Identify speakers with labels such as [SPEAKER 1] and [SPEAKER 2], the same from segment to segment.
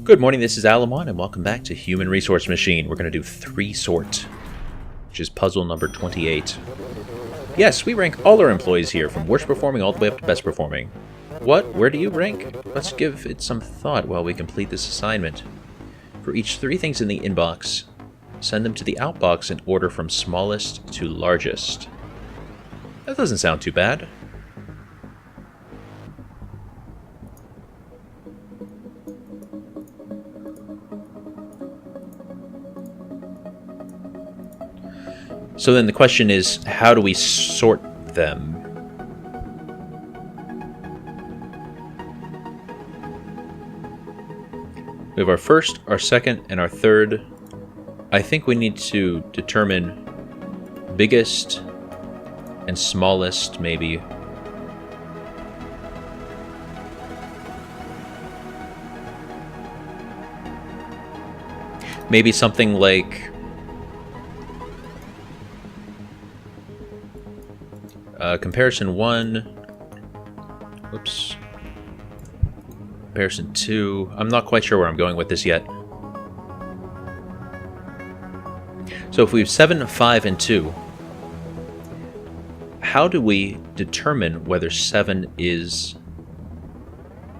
[SPEAKER 1] Good morning, this is Alamon, and welcome back to Human Resource Machine. We're going to do 3 sort, which is puzzle number 28. Yes, we rank all our employees here, from worst performing all the way up to best performing. What? Where do you rank? Let's give it some thought while we complete this assignment. For each 3 things in the inbox, send them to the outbox in order from smallest to largest. That doesn't sound too bad. So then the question is, how do we sort them? We have our first, our second, and our third. I think we need to determine biggest and smallest, maybe. Maybe something like... comparison 1, whoops, comparison 2, I'm not quite sure where I'm going with this yet. So if we have 7, 5, and 2, how do we determine whether 7 is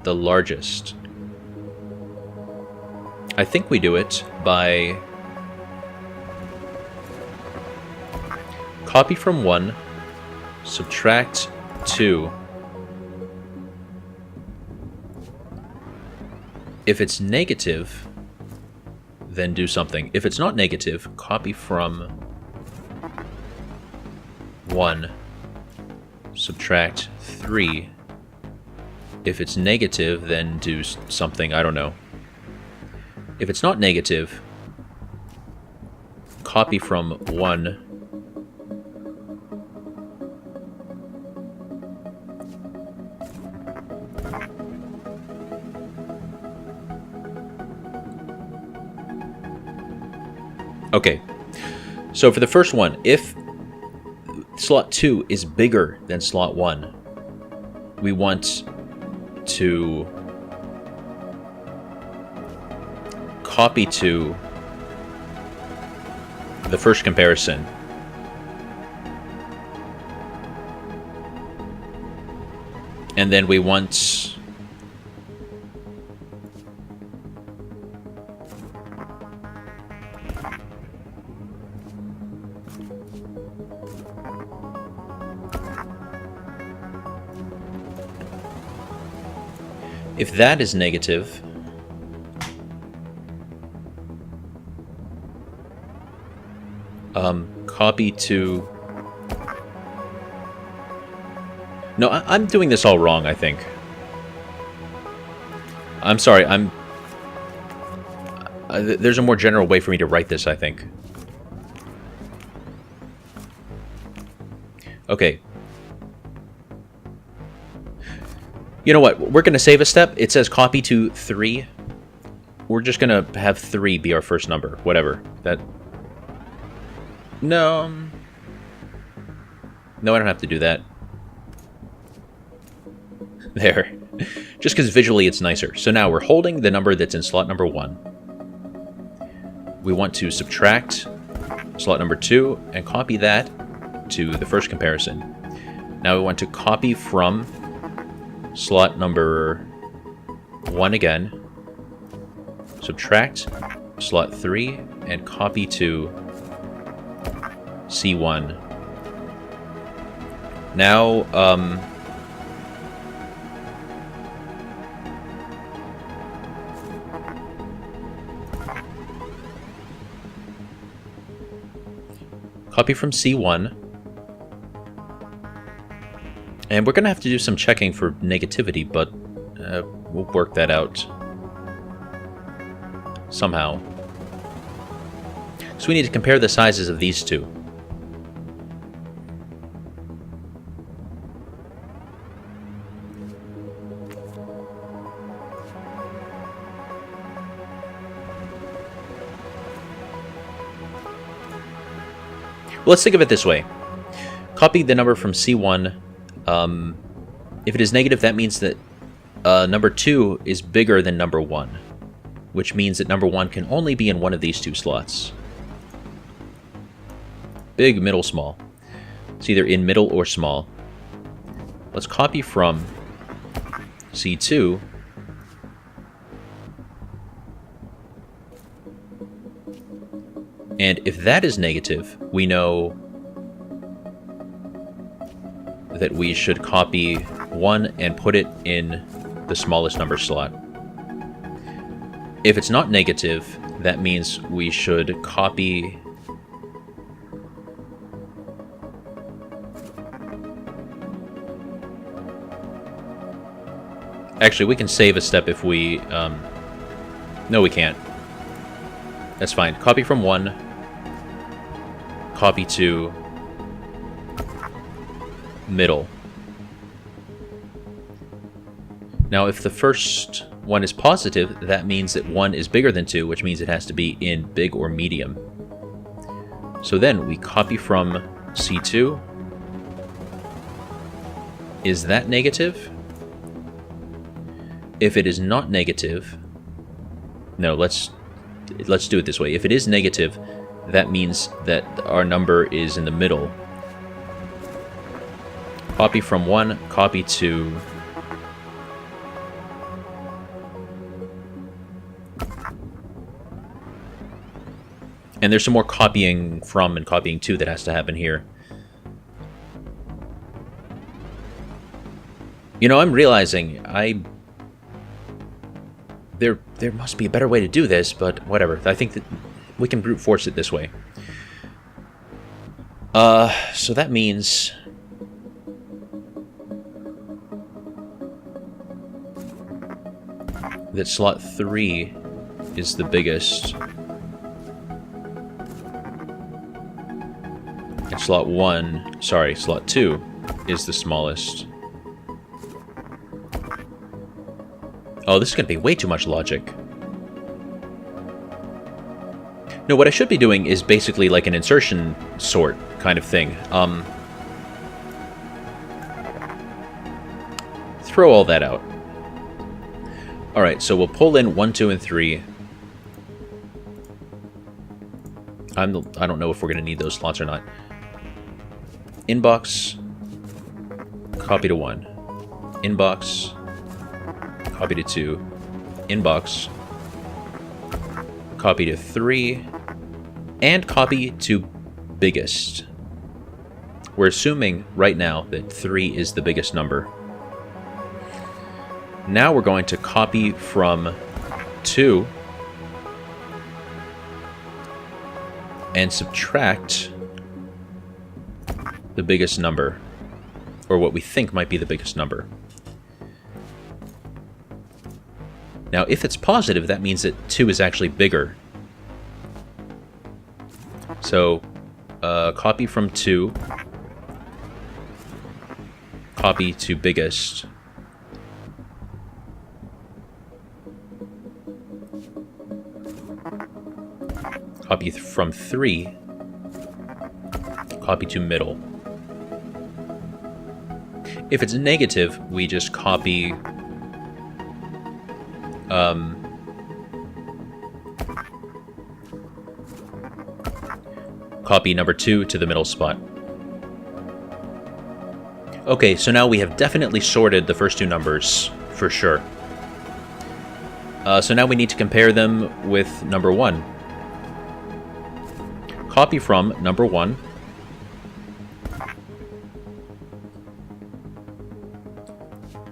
[SPEAKER 1] the largest? I think we do it by copy from 1, subtract 2. If it's negative, then do something. If it's not negative, copy from 1, subtract 3. If it's negative, then do something. I don't know. If it's not negative, copy from 1, okay, so for the first one, if slot 2 is bigger than slot 1, we want to copy to the first comparison. And then we want... if that is negative, copy to... No, I'm doing this all wrong, I think. I'm sorry, there's a more general way for me to write this, I think. Okay. You know what? We're going to save a step. It says copy to 3. We're just going to have 3 be our first number. Whatever. That... No. No, I don't have to do that. There. Just because visually it's nicer. So now we're holding the number that's in slot number 1. We want to subtract slot number 2 and copy that to the first comparison. Now we want to copy from slot number 1 again, subtract slot 3, and copy to C1. Now, copy from C1. And we're going to have to do some checking for negativity, but we'll work that out somehow. So we need to compare the sizes of these two. Well, let's think of it this way. Copy the number from C1. If it is negative, that means that number 2 is bigger than number 1. which means that number 1 can only be in one of these two slots. Big, middle, small. It's either in middle or small. Let's copy from C2. And if that is negative, we know that we should copy 1 and put it in the smallest number slot. If it's not negative, that means we should copy actually, we can save a step if we no, we can't. That's fine. Copy from 1, copy to middle. Now, if the first one is positive, that means that 1 is bigger than 2, which means it has to be in big or medium. So then we copy from C2. Is that negative? If it is not negative, no, let's do it this way. If it is negative, that means that our number is in the middle. Copy from 1, copy to and there's some more copying from and copying to that has to happen here. You know, I'm realizing there must be a better way to do this, but whatever. I think that we can brute force it this way. So that means that slot 3 is the biggest. And slot 2 is the smallest. Oh, this is going to be way too much logic. No, what I should be doing is basically like an insertion sort kind of thing. Throw all that out. Alright, so we'll pull in 1, 2, and 3. I don't know if we're going to need those slots or not. Inbox, copy to 1. Inbox, copy to 2. Inbox, copy to 3. And copy to biggest. We're assuming right now that 3 is the biggest number. Now we're going to copy from 2 and subtract the biggest number, or what we think might be the biggest number. Now, if it's positive, that means that 2 is actually bigger. So, copy from 2, copy to biggest, copy from 3, copy to middle. If it's negative, we just copy copy number 2 to the middle spot. Okay, so now we have definitely sorted the first two numbers, for sure. So now we need to compare them with number 1. Copy from number 1.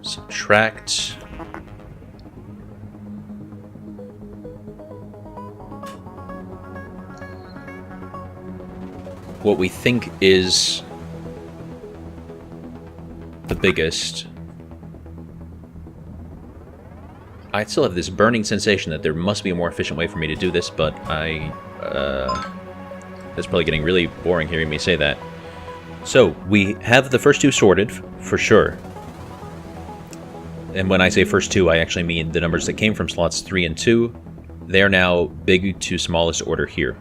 [SPEAKER 1] Subtract what we think is the biggest. I still have this burning sensation that there must be a more efficient way for me to do this, but that's probably getting really boring hearing me say that. So, we have the first two sorted, for sure. And when I say first two, I actually mean the numbers that came from slots 3 and 2. They are now big to smallest order here.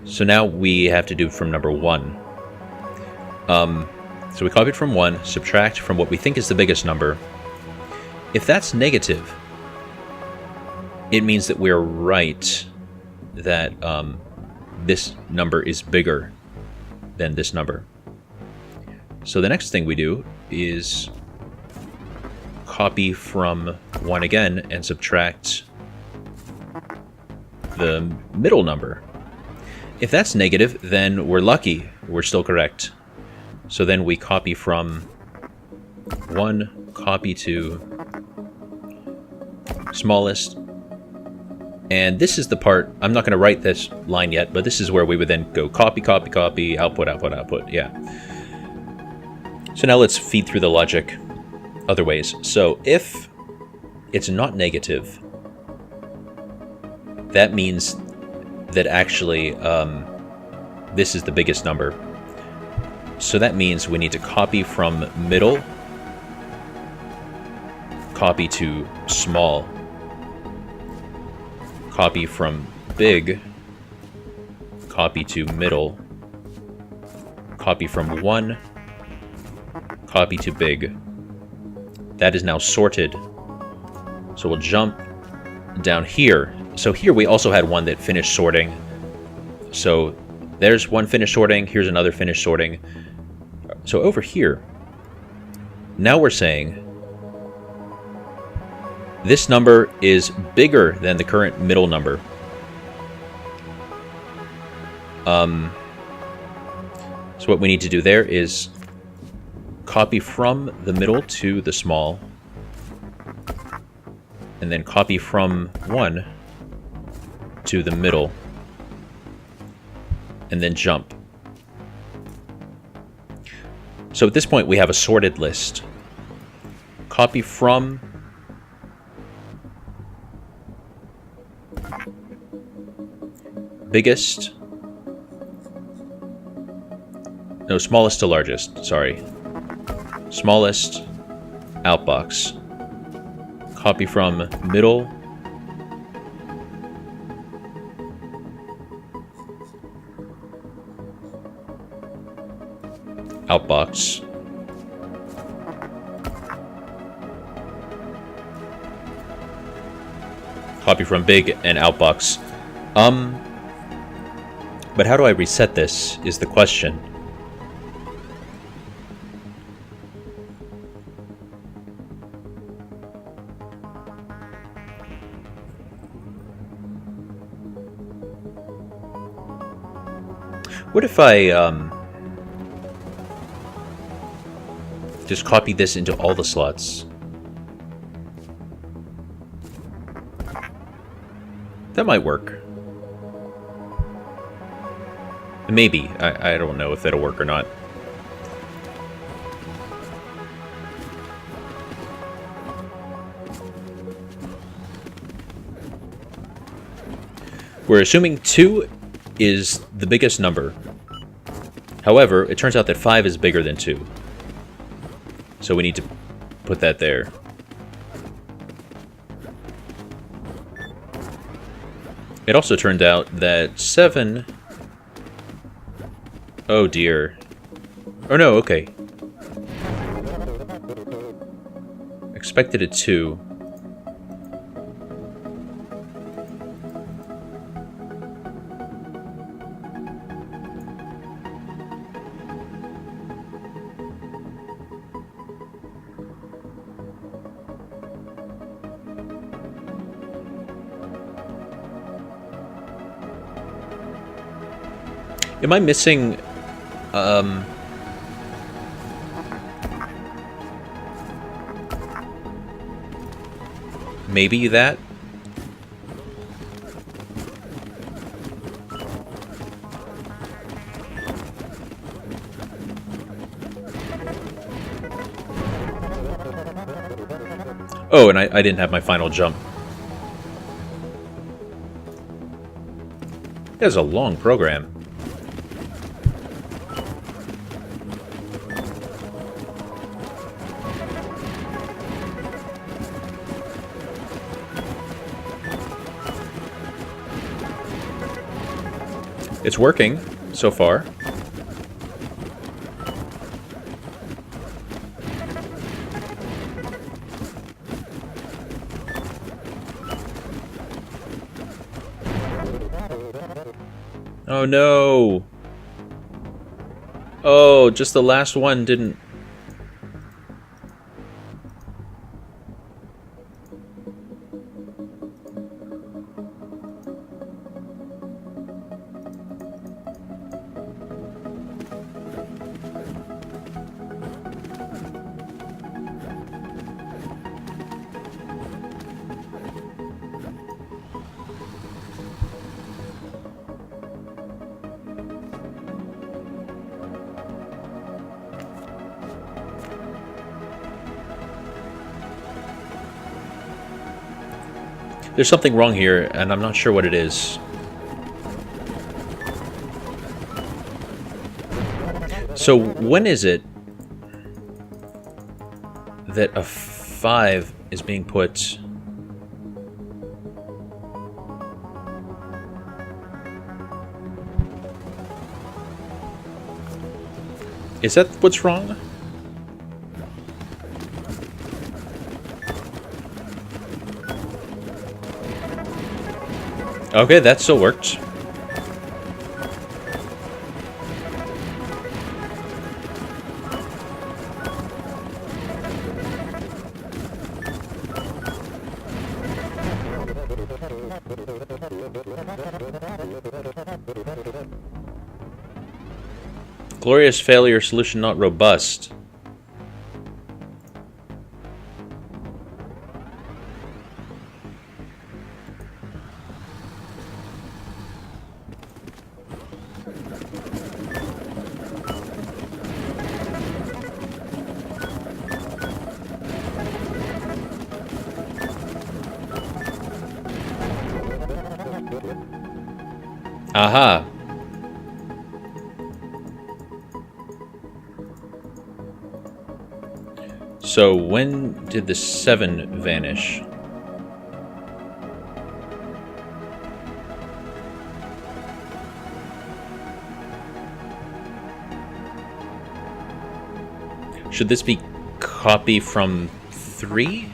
[SPEAKER 1] So now we have to do from number 1. So we copied from 1, subtract from what we think is the biggest number. If that's negative, it means that we're right that this number is bigger than this number. So the next thing we do is copy from 1 again and subtract the middle number. If that's negative, then we're lucky. We're still correct. So then we copy from 1, copy to smallest. And this is the part, I'm not going to write this line yet, but this is where we would then go copy, copy, copy, output, output, output. Yeah. So now let's feed through the logic other ways. So if it's not negative, that means that actually this is the biggest number. So that means we need to copy from middle, copy to small, copy from big, copy to middle, copy from 1, copy to big. That is now sorted. So we'll jump down here. So here we also had one that finished sorting. So there's one finished sorting, here's another finished sorting. So over here, now we're saying this number is bigger than the current middle number. So what we need to do there is copy from the middle to the small, and then copy from 1 to the middle, and then jump. So at this point we have a sorted list. Copy from biggest, no, smallest to largest, sorry. Smallest, outbox. Copy from middle, outbox. Copy from big and outbox. But how do I reset this is the question. What if I just copy this into all the slots? That might work. Maybe. I don't know if that'll work or not. We're assuming 2 is the biggest number. However, it turns out that 5 is bigger than 2. So we need to put that there. It also turned out that 7... Oh dear. Oh no, okay. Expected a 2. Am I missing, maybe that? Oh, and I didn't have my final jump. That's a long program. It's working so far. Oh no! Oh, just the last one didn't... There's something wrong here, and I'm not sure what it is. So when is it that a 5 is being put... Is that what's wrong? Okay, that still worked. Glorious failure, solution not robust. Aha. So when did the 7 vanish? Should this be copy from 3?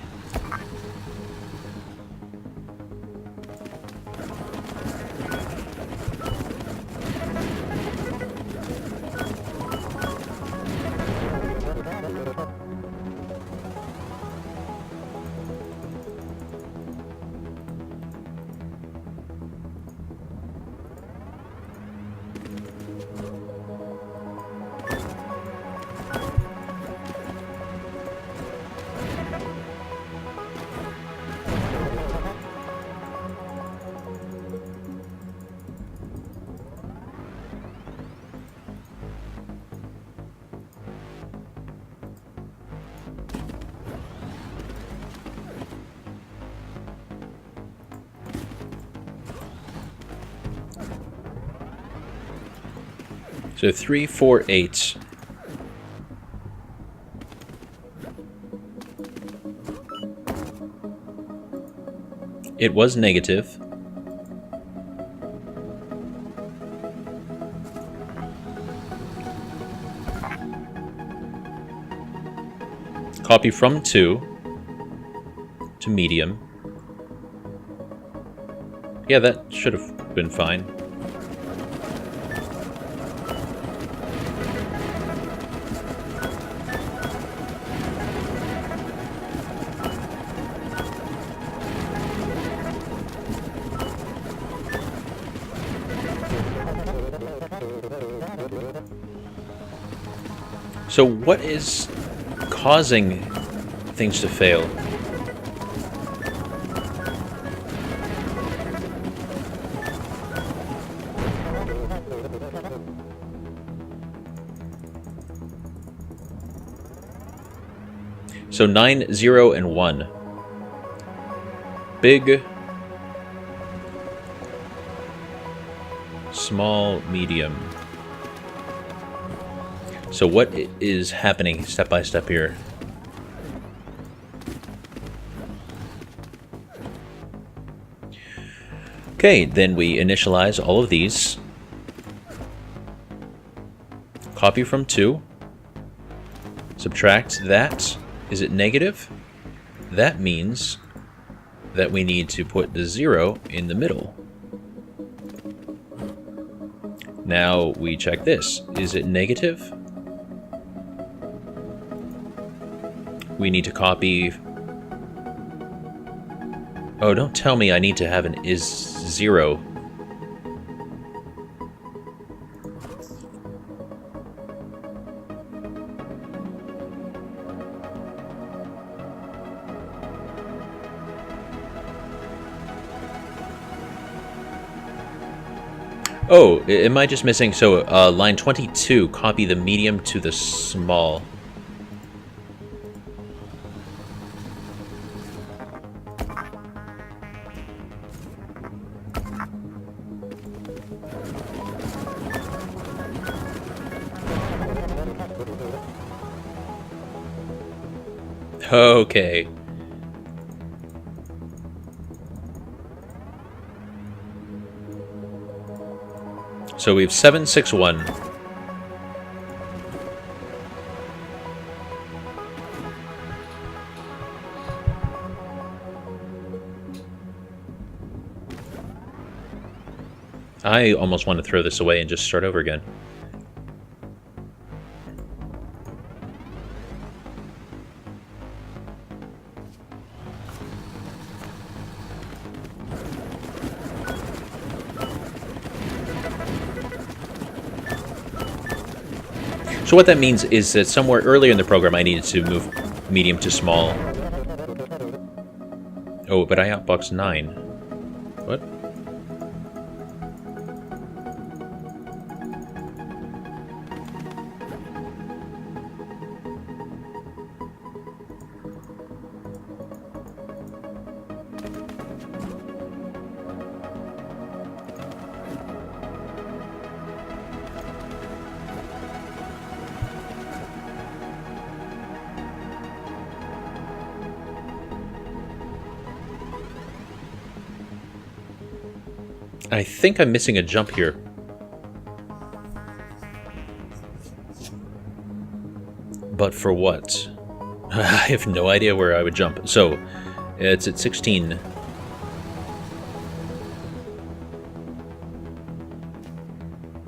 [SPEAKER 1] So 3, 4, 8. It was negative. Copy from 2 to medium. Yeah, that should have been fine. So what is causing things to fail? So 9, 0, and 1. Big, small, medium. So what is happening step by step here? Okay, then we initialize all of these. Copy from 2. Subtract that. Is it negative? That means that we need to put the 0 in the middle. Now we check this. Is it negative? We need to copy... Oh, don't tell me I need to have an is 0. Oh, am I just missing? So, line 22, copy the medium to the small. Okay. So we have 761. I almost want to throw this away and just start over again. So what that means is that somewhere earlier in the program I needed to move medium to small. Oh, but I outboxed 9. What? I think I'm missing a jump here. But for what? I have no idea where I would jump. So, it's at 16.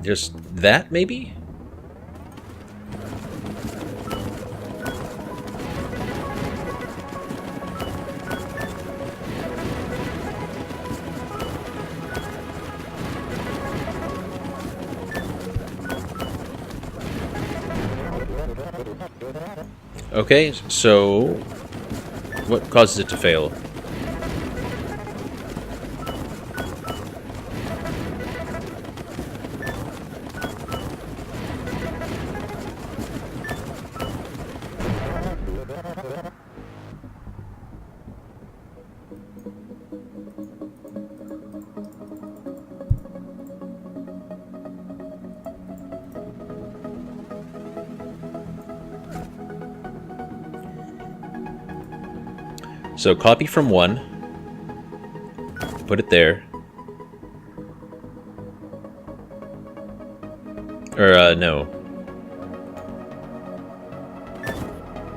[SPEAKER 1] Just that, maybe? Okay, so what causes it to fail? So copy from 1, put it there, or no.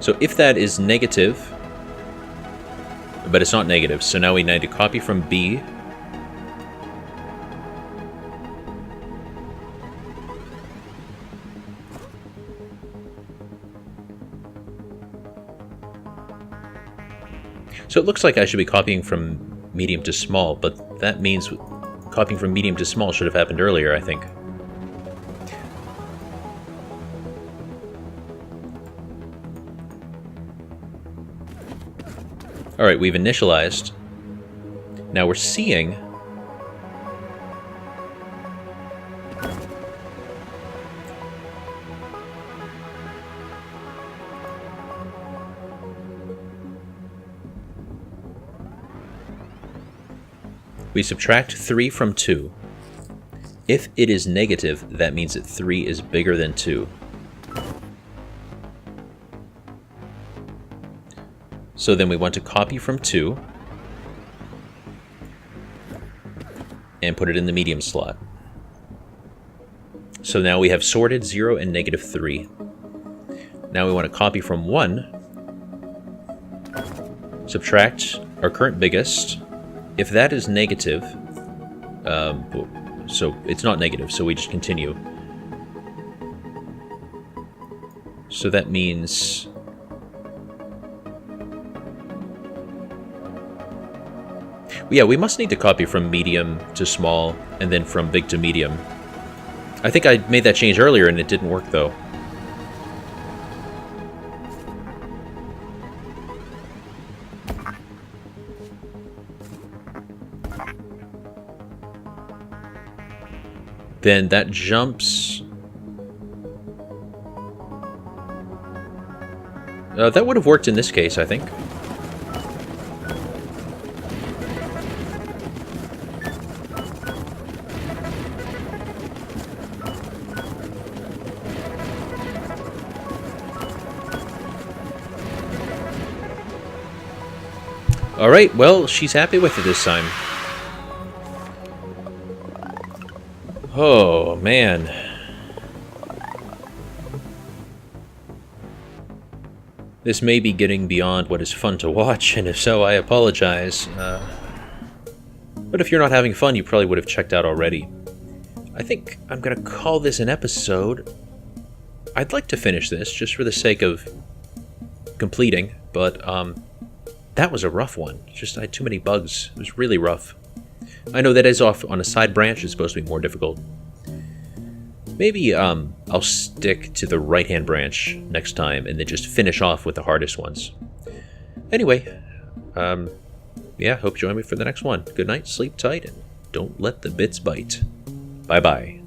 [SPEAKER 1] So if that is negative, but it's not negative, so now we need to copy from B, so it looks like I should be copying from medium to small, but that means copying from medium to small should have happened earlier, I think. Alright, we've initialized. Now we're seeing... We subtract 3 from 2. If it is negative, that means that 3 is bigger than 2. So then we want to copy from 2 and put it in the medium slot. So now we have sorted 0 and negative 3. Now we want to copy from 1, subtract our current biggest. If that is negative, so it's not negative, so we just continue. So that means... yeah, we must need to copy from medium to small, and then from big to medium. I think I made that change earlier and it didn't work, though. Then that jumps... that would have worked in this case, I think. Alright, well, she's happy with it this time. Oh, man. This may be getting beyond what is fun to watch, and if so, I apologize. But if you're not having fun, you probably would have checked out already. I think I'm gonna call this an episode. I'd like to finish this, just for the sake of completing, but, that was a rough one. Just, I had too many bugs. It was really rough. I know that is off on a side branch. It's supposed to be more difficult. Maybe, I'll stick to the right-hand branch next time and then just finish off with the hardest ones. Anyway, yeah, hope you join me for the next one. Good night, sleep tight, and don't let the bits bite. Bye-bye.